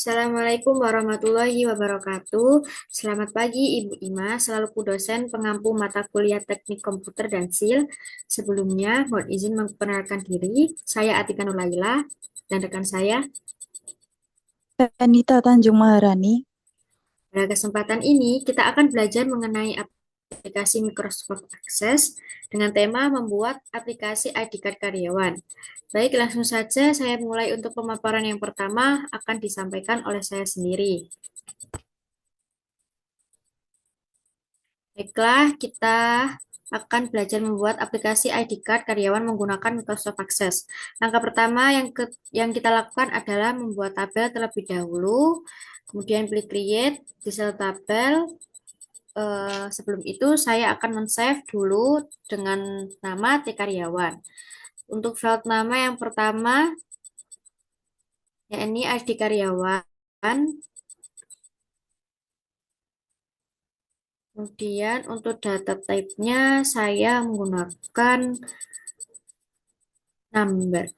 Assalamualaikum warahmatullahi wabarakatuh. Selamat pagi Ibu Ima, selaku dosen pengampu mata kuliah Teknik Komputer dan SIL. Sebelumnya, mohon izin memperkenalkan diri. Saya Atika Nurlaila dan rekan saya. Anita Tanjung Maharani. Pada kesempatan ini, kita akan belajar mengenai aplikasi Microsoft Access dengan tema membuat aplikasi ID card karyawan. Baik, langsung saja saya mulai untuk pemaparan yang pertama akan disampaikan oleh saya sendiri. Baiklah, kita akan belajar membuat aplikasi ID card karyawan menggunakan Microsoft Access. Langkah pertama yang kita lakukan adalah membuat tabel terlebih dahulu, kemudian pilih create di sel tabel. Sebelum itu saya akan men-save dulu dengan nama T karyawan. Untuk field nama yang pertama, yakni ID karyawan. Kemudian untuk data type-nya saya menggunakan number.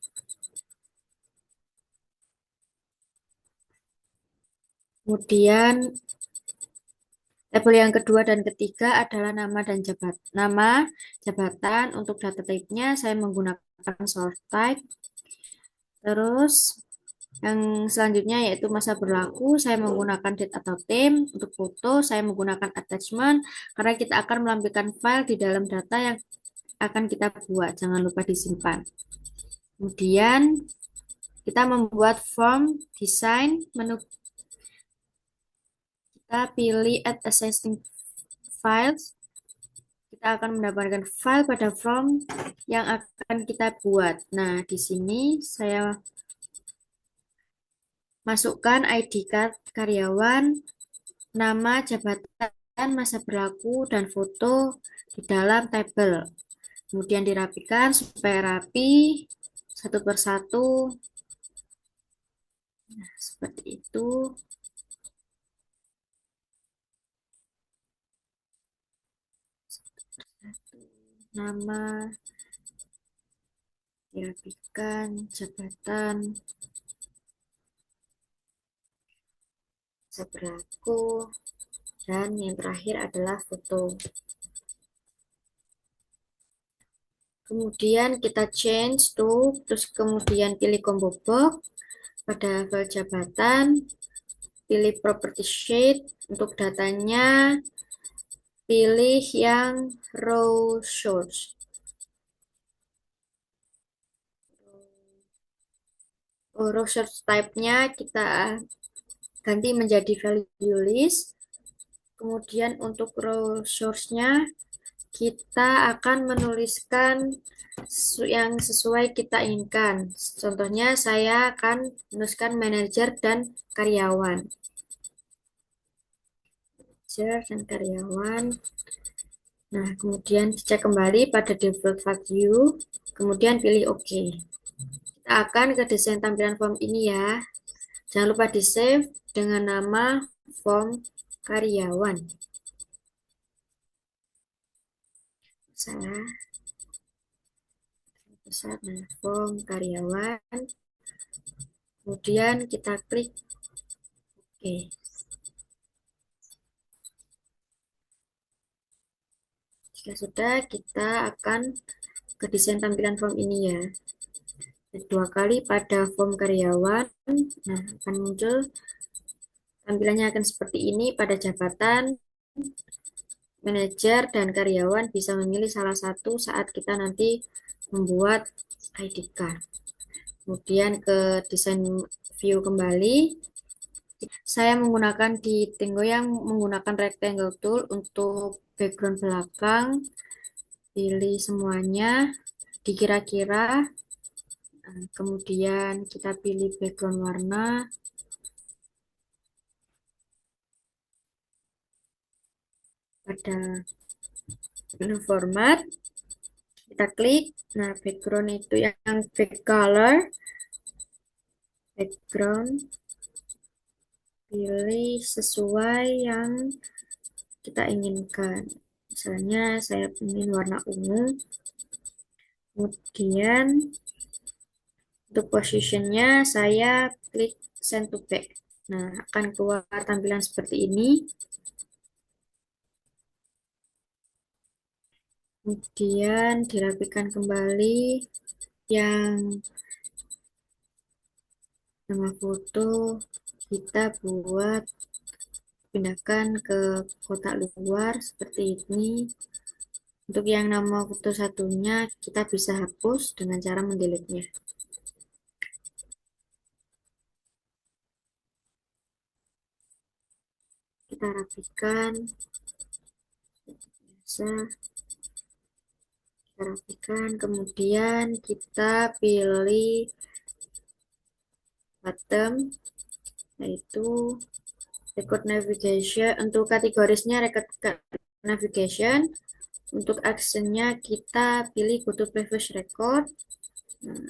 Kemudian tabel yang kedua dan ketiga adalah nama jabatan. Untuk data type-nya saya menggunakan sort type. Terus yang selanjutnya yaitu masa berlaku, saya menggunakan date atau time. Untuk foto saya menggunakan attachment karena kita akan melampirkan file di dalam data yang akan kita buat. Jangan lupa disimpan. Kemudian kita membuat form design, menu kita pilih add existing files. Kita akan mendapatkan file pada form yang akan kita buat. Nah, di sini saya masukkan ID card karyawan, nama, jabatan, masa berlaku, dan foto di dalam tabel. Kemudian dirapikan supaya rapi, satu persatu. Nah, seperti itu. Nama, dirapikan, jabatan, masa berlaku, dan yang terakhir adalah foto. Kemudian kita change to, terus kemudian pilih combo box pada file jabatan, pilih property sheet, untuk datanya pilih yang row source. Row source type-nya kita ganti menjadi value list. Kemudian untuk row source-nya kita akan menuliskan yang sesuai kita inginkan. Contohnya saya akan menuliskan manajer dan karyawan. Manajer dan karyawan. Nah, kemudian dicek kembali pada default value, kemudian pilih OK. Kita akan ke desain tampilan form ini ya. Jangan lupa di-save dengan nama form karyawan. Salah, besar, nah, form karyawan. Kemudian kita klik OK. Jika sudah, kita akan ke desain tampilan form ini ya. Dua kali pada form karyawan, nah akan muncul tampilannya akan seperti ini pada jabatan, manajer, dan karyawan bisa memilih salah satu saat kita nanti membuat ID card. Kemudian ke desain view kembali, saya menggunakan di Tinggo yang menggunakan rectangle tool untuk background belakang, pilih semuanya, dikira-kira. Kemudian kita pilih background warna, pada format, kita klik. Nah, background itu yang back color, background, pilih sesuai yang kita inginkan. Misalnya saya ingin warna ungu. Kemudian untuk positionnya saya klik send to back. Nah, akan keluar tampilan seperti ini. Kemudian dirapikan kembali yang nama foto kita buat pindahkan ke kotak luar seperti ini. Untuk yang nama foto satunya kita bisa hapus dengan cara mendelete-nya. Kita rapikan, bisa kita rapikan, kemudian kita pilih bottom, yaitu record navigation. Untuk kategorisnya record navigation. Untuk actionnya kita pilih go to previous record. Nah,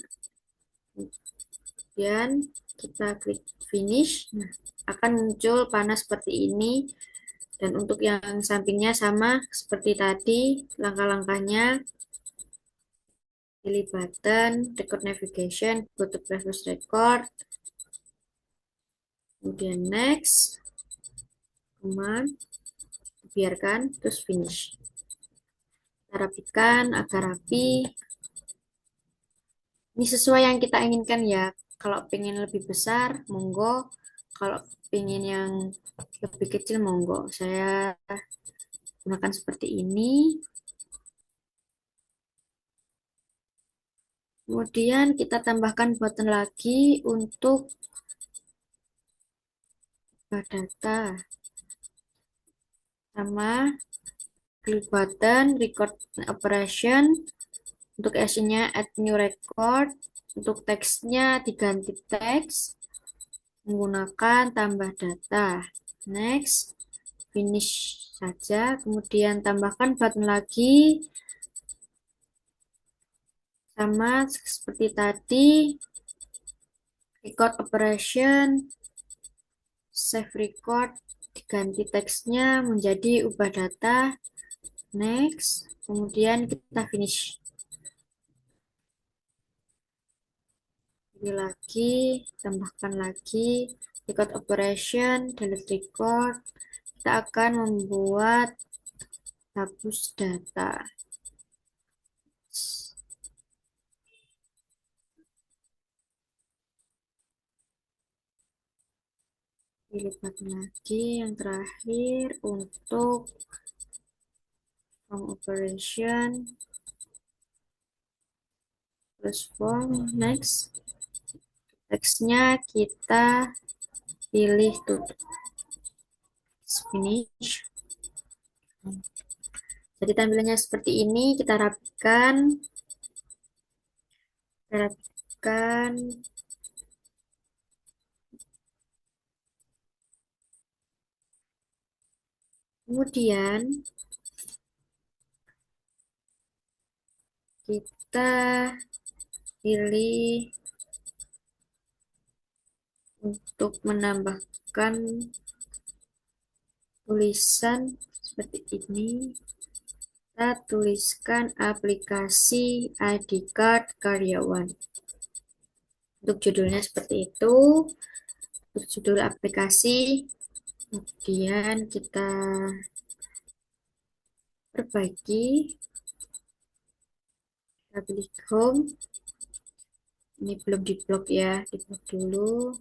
kemudian kita klik finish. Nah, akan muncul panah seperti ini. Dan untuk yang sampingnya sama seperti tadi, langkah-langkahnya pilih button, record navigation, go to previous record, kemudian next, command, biarkan, terus finish. Kita rapikan agar rapi. Ini sesuai yang kita inginkan ya. Kalau pengen lebih besar, monggo. Kalau pengen yang lebih kecil, monggo. Saya gunakan seperti ini. Kemudian kita tambahkan button lagi untuk data. Sama klik button record operation. Untuk actionnya add new record. Untuk teksnya diganti teks menggunakan tambah data. Next, finish saja. Kemudian tambahkan button lagi. Sama seperti tadi. Record operation. Save record. Diganti teksnya menjadi ubah data. Next. Kemudian kita finish. Pilih lagi, tambahkan lagi record operation, delete record. Kita akan membuat hapus data. Pilih lagi yang terakhir untuk form operation plus form. Next, teksnya kita pilih tutup. Finish. Jadi tampilannya seperti ini. Kita rapikan. Kemudian kita pilih untuk menambahkan tulisan seperti ini. Kita tuliskan aplikasi ID card karyawan. Untuk judulnya seperti itu. Untuk judul aplikasi. Kemudian kita perbaiki. Kita pilih home. Ini belum diblok ya, diblok dulu.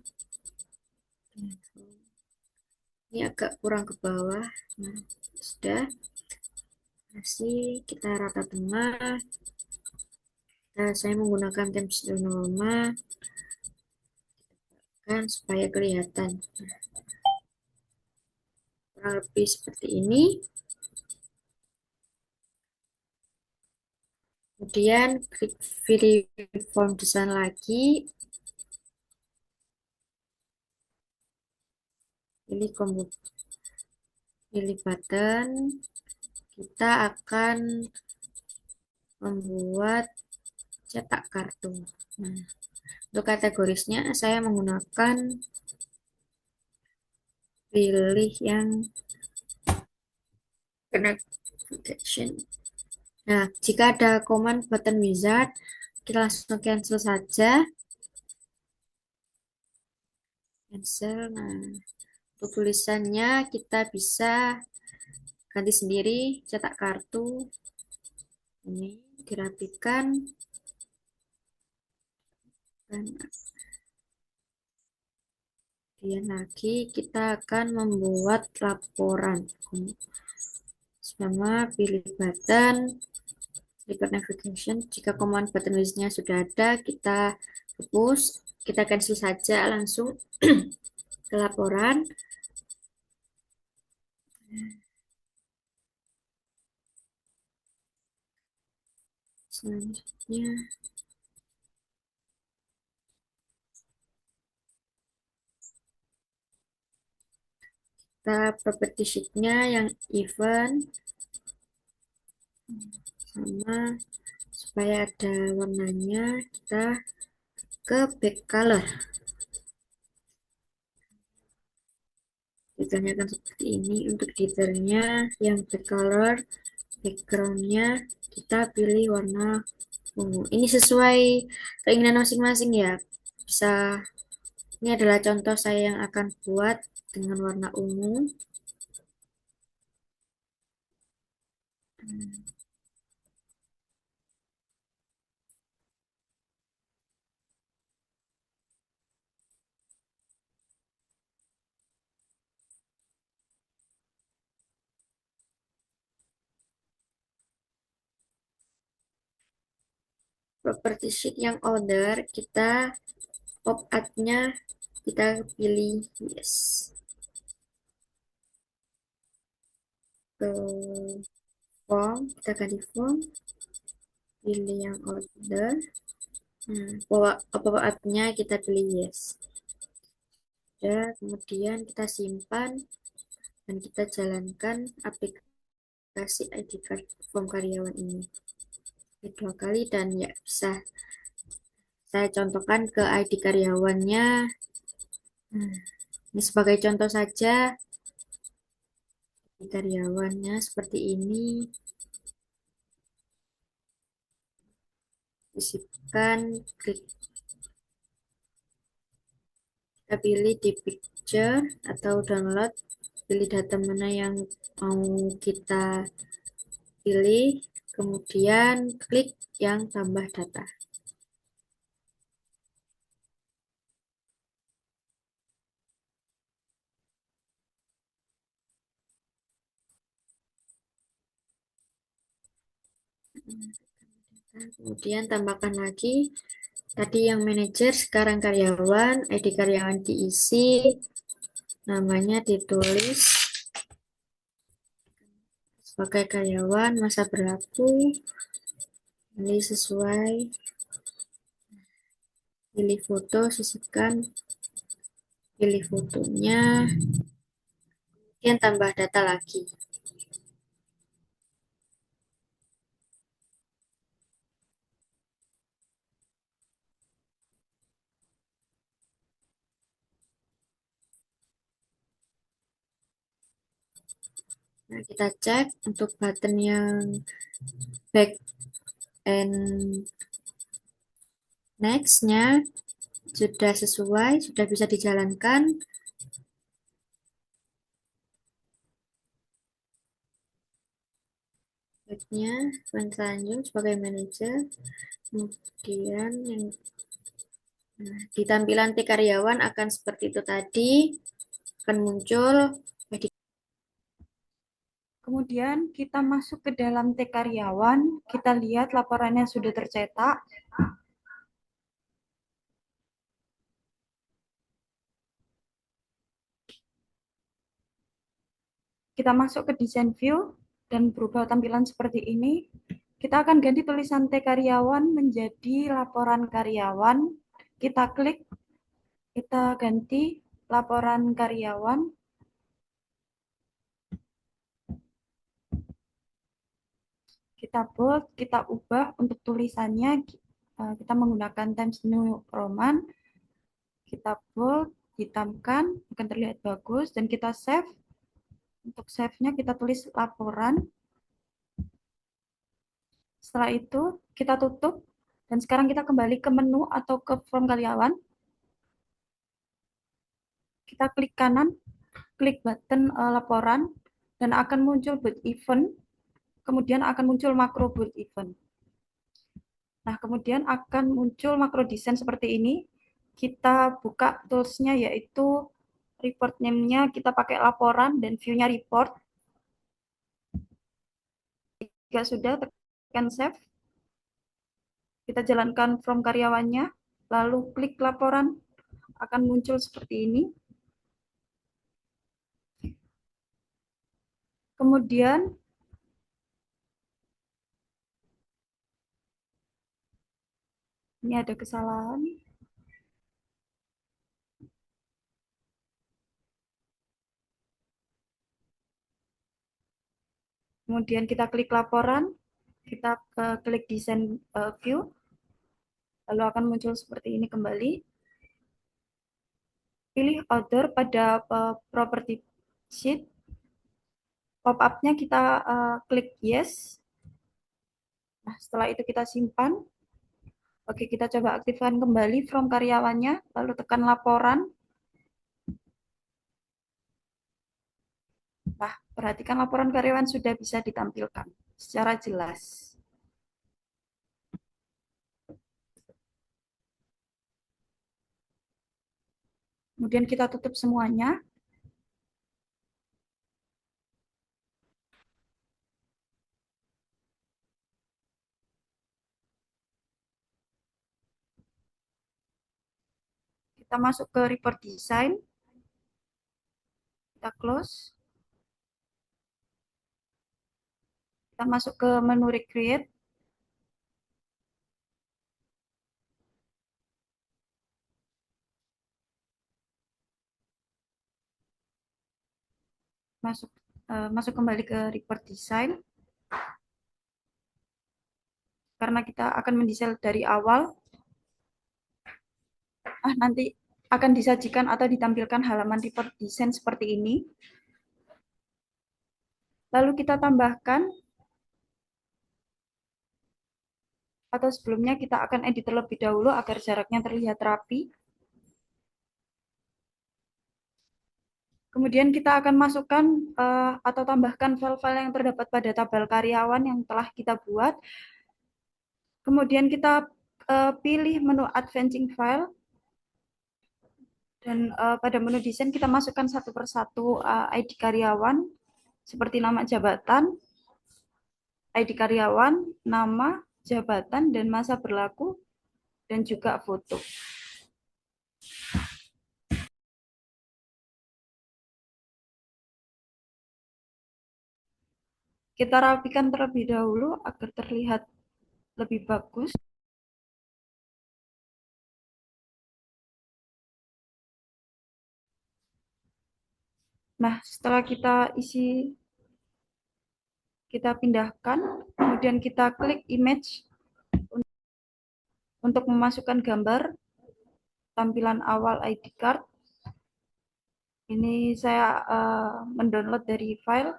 Ini agak kurang ke bawah. Nah, sudah. Masih kita rata tengah. Nah, saya menggunakan template normal kan supaya kelihatan. Kurang lebih seperti ini. Kemudian klik pilih form design lagi. Pilih button. Kita akan membuat cetak kartu. Nah, untuk kategorisnya saya menggunakan pilih yang navigation. Nah, jika ada command button wizard, kita langsung cancel saja. cancel. Nah, untuk tulisannya kita bisa ganti sendiri, cetak kartu. Ini dirapikan. Dan kemudian lagi kita akan membuat laporan. Sama pilih button, record navigation. Jika command button listnya sudah ada, kita hapus. Kita cancel saja langsung ke laporan. Selanjutnya kita property sheet-nya yang event sama supaya ada warnanya kita ke back color. Detailnya akan seperti ini. Untuk detailnya yang back color, backgroundnya kita pilih warna ungu. Ini sesuai keinginan masing-masing ya. Bisa, ini adalah contoh saya yang akan buat dengan warna ungu. Property sheet yang order, kita pop up-nya kita pilih yes. Ke form, kita ganti form, pilih yang order. Nah, pop up-nya kita pilih yes. Ya, kemudian kita simpan dan kita jalankan aplikasi ID card form karyawan ini. Dua kali dan ya bisa saya contohkan ke ID karyawannya. Nah, ini sebagai contoh saja, ID karyawannya seperti ini. Isipkan, klik, kita pilih di picture atau download, pilih data mana yang mau kita pilih, kemudian klik yang tambah data. Kemudian tambahkan lagi tadi yang manajer, sekarang karyawan, ID karyawan diisi, namanya ditulis sebagai karyawan, masa berlaku, ini sesuai, pilih foto, sisihkan, pilih fotonya, kemudian tambah data lagi. Nah, kita cek untuk button yang back and next-nya sudah sesuai, sudah bisa dijalankan. Backnya Tanjung sebagai manajer. Kemudian yang di tampilan T karyawan akan seperti itu tadi, akan muncul. Kemudian kita masuk ke dalam T karyawan, kita lihat laporannya sudah tercetak. Kita masuk ke desain view dan berubah tampilan seperti ini. Kita akan ganti tulisan T karyawan menjadi laporan karyawan. Kita klik, kita ganti laporan karyawan. Kita bold, kita ubah untuk tulisannya, kita menggunakan Times New Roman. Kita bold, hitamkan, akan terlihat bagus, dan kita save. Untuk save-nya kita tulis laporan. Setelah itu kita tutup, dan sekarang kita kembali ke menu atau ke form karyawan. kita klik kanan, klik button laporan, dan akan muncul build event, kemudian akan muncul makro build event. Nah, kemudian akan muncul makro desain seperti ini. Kita buka toolsnya yaitu report name-nya, kita pakai laporan dan view-nya report. Jika sudah, tekan save. Kita jalankan from karyawannya, lalu klik laporan, akan muncul seperti ini. Kemudian ini ada kesalahan. Kemudian kita klik laporan, kita klik desain view, lalu akan muncul seperti ini kembali. Pilih order pada property sheet. Pop-up-nya kita klik yes. Nah, setelah itu kita simpan. Oke, kita coba aktifkan kembali from karyawannya, lalu tekan laporan. Nah, perhatikan laporan karyawan sudah bisa ditampilkan secara jelas. Kemudian kita tutup semuanya. Kita masuk ke report design. Kita close. Kita masuk ke menu recreate. Masuk kembali ke report design. Karena kita akan mendesain dari awal, nanti akan disajikan atau ditampilkan halaman report design seperti ini. Lalu kita tambahkan, atau sebelumnya kita akan edit terlebih dahulu agar jaraknya terlihat rapi. Kemudian kita akan masukkan atau tambahkan file-file yang terdapat pada tabel karyawan yang telah kita buat. Kemudian kita pilih menu advancing file. Dan pada menu desain kita masukkan satu persatu ID karyawan, seperti nama jabatan, ID karyawan, nama, jabatan, dan masa berlaku, dan juga foto. Kita rapikan terlebih dahulu agar terlihat lebih bagus. Nah, setelah kita isi, kita pindahkan, kemudian kita klik image untuk memasukkan gambar tampilan awal ID card. Ini saya mendownload dari file.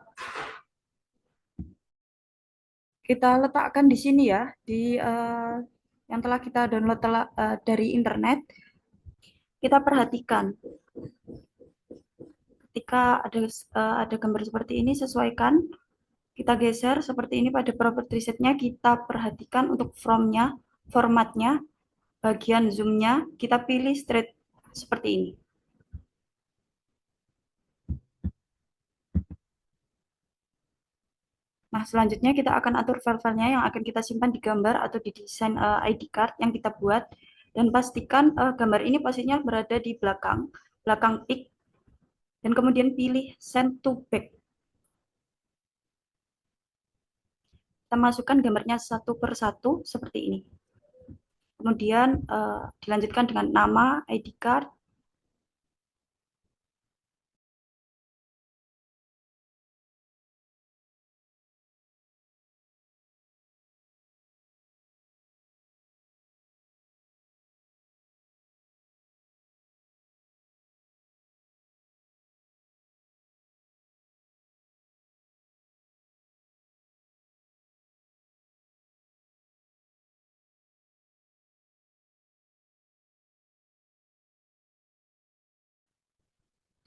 Kita letakkan di sini ya, di yang telah kita download dari internet. Kita perhatikan ketika ada gambar seperti ini, sesuaikan. Kita geser seperti ini pada property set-nya. Kita perhatikan untuk formatnya, bagian zoom-nya kita pilih straight seperti ini. Nah, selanjutnya kita akan atur file-filenya yang akan kita simpan di gambar atau di desain ID card yang kita buat. Dan pastikan gambar ini posisinya berada di belakang pick. Dan kemudian pilih send to back. Kita masukkan gambarnya satu per satu seperti ini. Kemudian dilanjutkan dengan nama, ID card,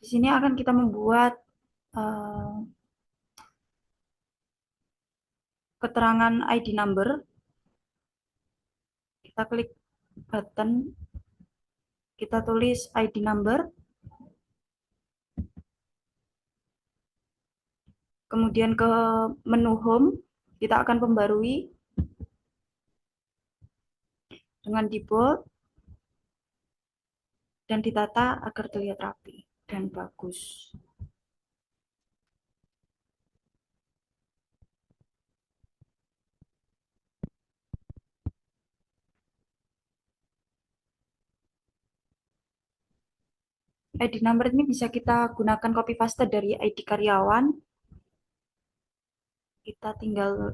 Di sini akan kita membuat eh, keterangan ID number. Kita klik button, kita tulis ID number, kemudian ke menu home, kita akan pembarui dengan di bold dan ditata agar terlihat rapi dan bagus. ID number ini bisa kita gunakan copy paste dari ID karyawan. Kita tinggal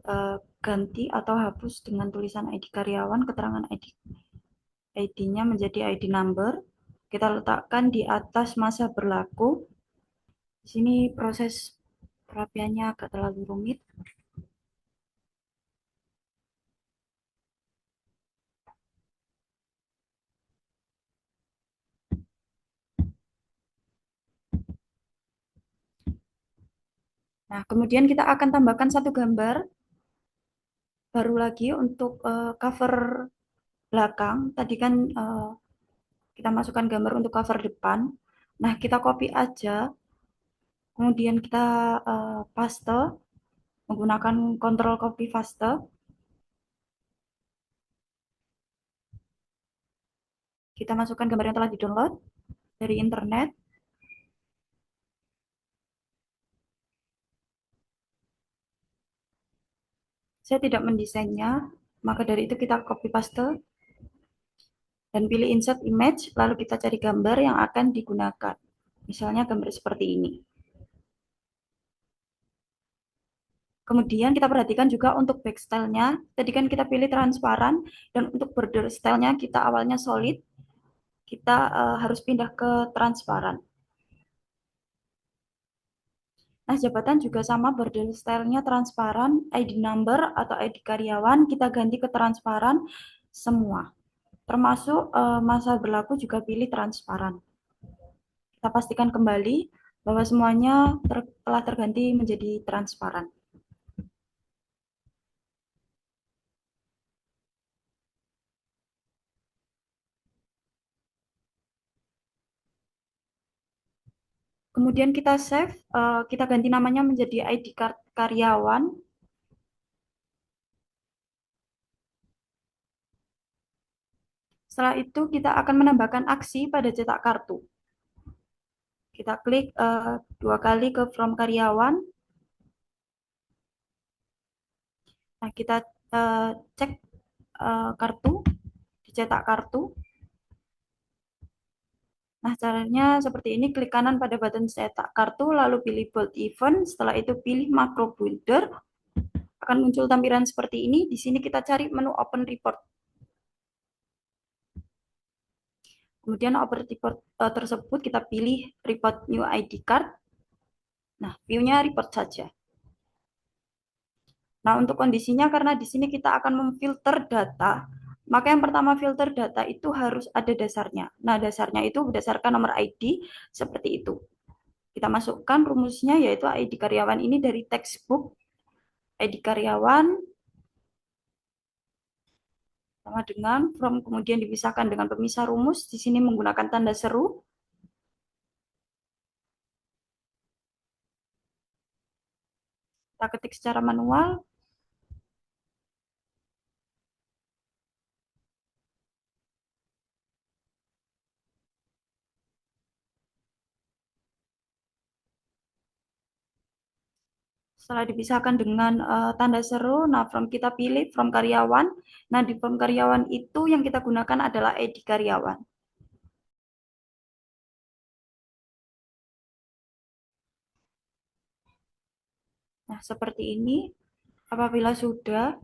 ganti atau hapus dengan tulisan ID karyawan, keterangan ID-nya menjadi ID number. Kita letakkan di atas masa berlaku. Di sini proses perapiannya agak terlalu rumit. Nah, kemudian kita akan tambahkan satu gambar baru lagi untuk cover belakang. Tadi kan kita masukkan gambar untuk cover depan. Nah, kita copy aja, kemudian kita paste menggunakan control copy paste. Kita masukkan gambar yang telah di-download dari internet. Saya tidak mendesainnya, maka dari itu kita copy paste dan pilih insert image, lalu kita cari gambar yang akan digunakan. Misalnya gambar seperti ini. Kemudian kita perhatikan juga untuk back style-nya. Tadi kan kita pilih transparan, dan untuk border style-nya kita awalnya solid, kita harus pindah ke transparan. Nah, jabatan juga sama, border style-nya transparan, ID number atau ID karyawan kita ganti ke transparan semua. Termasuk masa berlaku juga pilih transparan. Kita pastikan kembali bahwa semuanya telah terganti menjadi transparan. Kemudian kita save, kita ganti namanya menjadi ID card karyawan. Setelah itu kita akan menambahkan aksi pada cetak kartu. Kita klik dua kali ke from karyawan. Nah, kita cek kartu, dicetak kartu. Nah, caranya seperti ini, klik kanan pada button cetak kartu, lalu pilih bold event, setelah itu pilih macro builder, akan muncul tampilan seperti ini. Di sini kita cari menu open report. Kemudian open report tersebut kita pilih report new ID card. Nah, view-nya report saja. Nah, untuk kondisinya karena di sini kita akan memfilter data, maka yang pertama filter data itu harus ada dasarnya. Nah, dasarnya itu berdasarkan nomor ID seperti itu. Kita masukkan rumusnya yaitu ID karyawan ini dari textbook ID karyawan sama dengan from, kemudian dipisahkan dengan pemisah rumus. Di sini menggunakan tanda seru. Kita ketik secara manual. Setelah dipisahkan dengan tanda seru, nah from kita pilih from karyawan. Nah, di from karyawan itu yang kita gunakan adalah ID karyawan. Nah, seperti ini. Apabila sudah,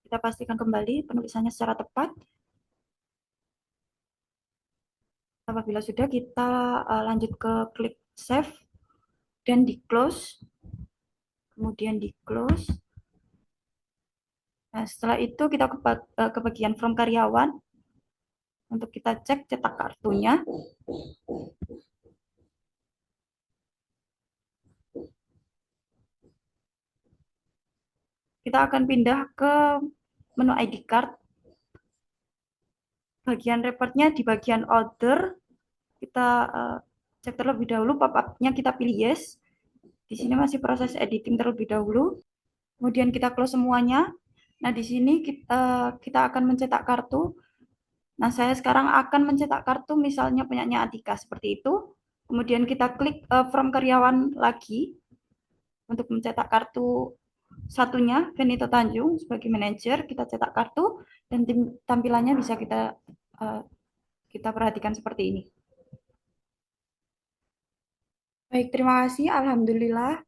kita pastikan kembali penulisannya secara tepat. Apabila sudah, kita lanjut ke klik save dan di close. Kemudian di close. Nah, setelah itu kita ke bagian from karyawan. Untuk kita cek cetak kartunya, kita akan pindah ke menu ID card. Bagian reportnya di bagian order, kita cek terlebih dahulu pop-up-nya, kita pilih yes. Di sini masih proses editing terlebih dahulu. Kemudian kita close semuanya. Nah, di sini kita akan mencetak kartu. Nah, saya sekarang akan mencetak kartu misalnya punyanya Atika seperti itu. Kemudian kita klik from karyawan lagi untuk mencetak kartu satunya, Benito Tanjung sebagai manajer. Kita cetak kartu dan tampilannya bisa uh, kita perhatikan seperti ini. Baik, terima kasih. Alhamdulillah.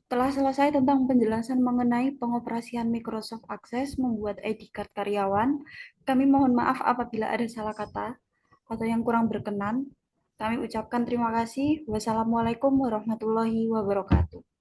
Telah selesai tentang penjelasan mengenai pengoperasian Microsoft Access membuat ID card karyawan. Kami mohon maaf apabila ada salah kata atau yang kurang berkenan. Kami ucapkan terima kasih. Wassalamualaikum warahmatullahi wabarakatuh.